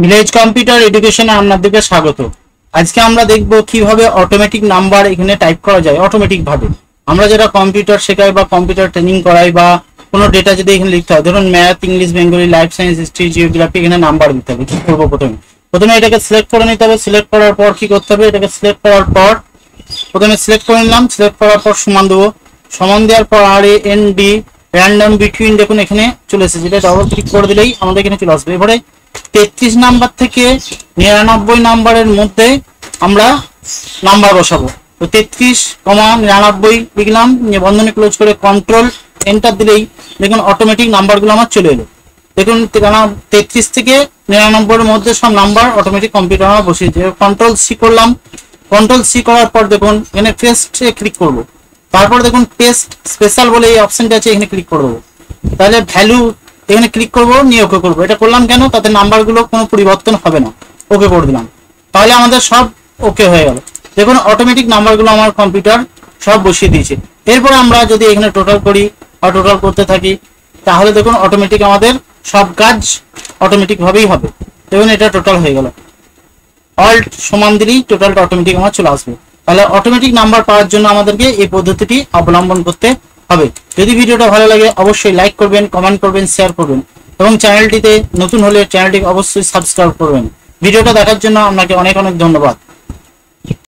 Village computer এডুকেশনে আপনাদেরকে স্বাগত। আজকে আমরা দেখব কিভাবে অটোমেটিক নাম্বার এখানে টাইপ করা যায় অটোমেটিক ভাবে। আমরা যারা কম্পিউটার শেখাই বা কম্পিউটার ট্রেনিং করাই বা কোনো ডেটা যদি এখানে লিখতে হয়, ধরুন math, English, Bengali, life science, history, geography, এখানে নাম্বার দিতে হবে। কি করবো? প্রথমে এটাকে সিলেক্ট করে নিতে হবে। সিলেক্ট করার পর কি করতে হবে? এটাকে সিলেক্ট করার পর প্রথমে সিলেক্ট করে নিলাম। সিলেক্ট করার পর সমান দেবো। সমান দেওয়ার পর RAND র্যান্ডম বিটুইন, দেখুন এখানে চলে এসেছে। এটা ডবল ক্লিক করে দিলেই আমাদের এখানে চলে আসবে। এবারে 33 নাম্বার থেকে 99 নাম্বারের মধ্যে আমরা নাম্বার বসাবো। তো 33,99 লিখলাম, বন্ধনী ক্লোজ করে কন্ট্রোল এন্টার দিলেই দেখুন অটোমেটিক নাম্বারগুলো আমার চলে এলো। দেখুন 33 থেকে 99 এর মধ্যে সব নাম্বার অটোমেটিক কম্পিউটার আমার বসিয়েছে। কন্ট্রোল সি করলাম। কন্ট্রোল সি করার পর দেখুন এখানে পেস্টে ক্লিক করব। তারপর দেখুন পেস্ট স্পেশাল বলে এই অপশনটা আছে, এখানে ক্লিক করে দেবো। তাহলে ভ্যালু এখানে ক্লিক করবো, নিয়ে ওকে করবো। এটা করলাম কেন? তাতে নাম্বারগুলো কোনো পরিবর্তন হবে না। ওকে করে দিলাম, তাহলে আমাদের সব ওকে হয়ে গেল। দেখুন অটোমেটিক নাম্বারগুলো আমার কম্পিউটার সব বসিয়ে দিয়েছে। এরপরে আমরা যদি এখানে টোটাল করি বা টোটাল করতে থাকি, তাহলে দেখুন অটোমেটিক আমাদের সব কাজ অটোমেটিক ভাবেই হবে। দেখুন এটা টোটাল হয়ে গেল। অল্ট সমান দিলেই টোটালটা অটোমেটিক আমার চলে আসবে। তাহলে অটোমেটিক নাম্বার পাওয়ার জন্য আমাদেরকে এই পদ্ধতিটি অবলম্বন করতে হবে। যদি ভিডিওটা ভালো লাগে অবশ্যই লাইক করবেন, কমেন্ট করবেন, শেয়ার করবেন এবং চ্যানেলটিতে নতুন হলে চ্যানেলটিকে অবশ্যই সাবস্ক্রাইব করবেন। ভিডিওটা দেখার জন্য আপনাকে অনেক অনেক ধন্যবাদ।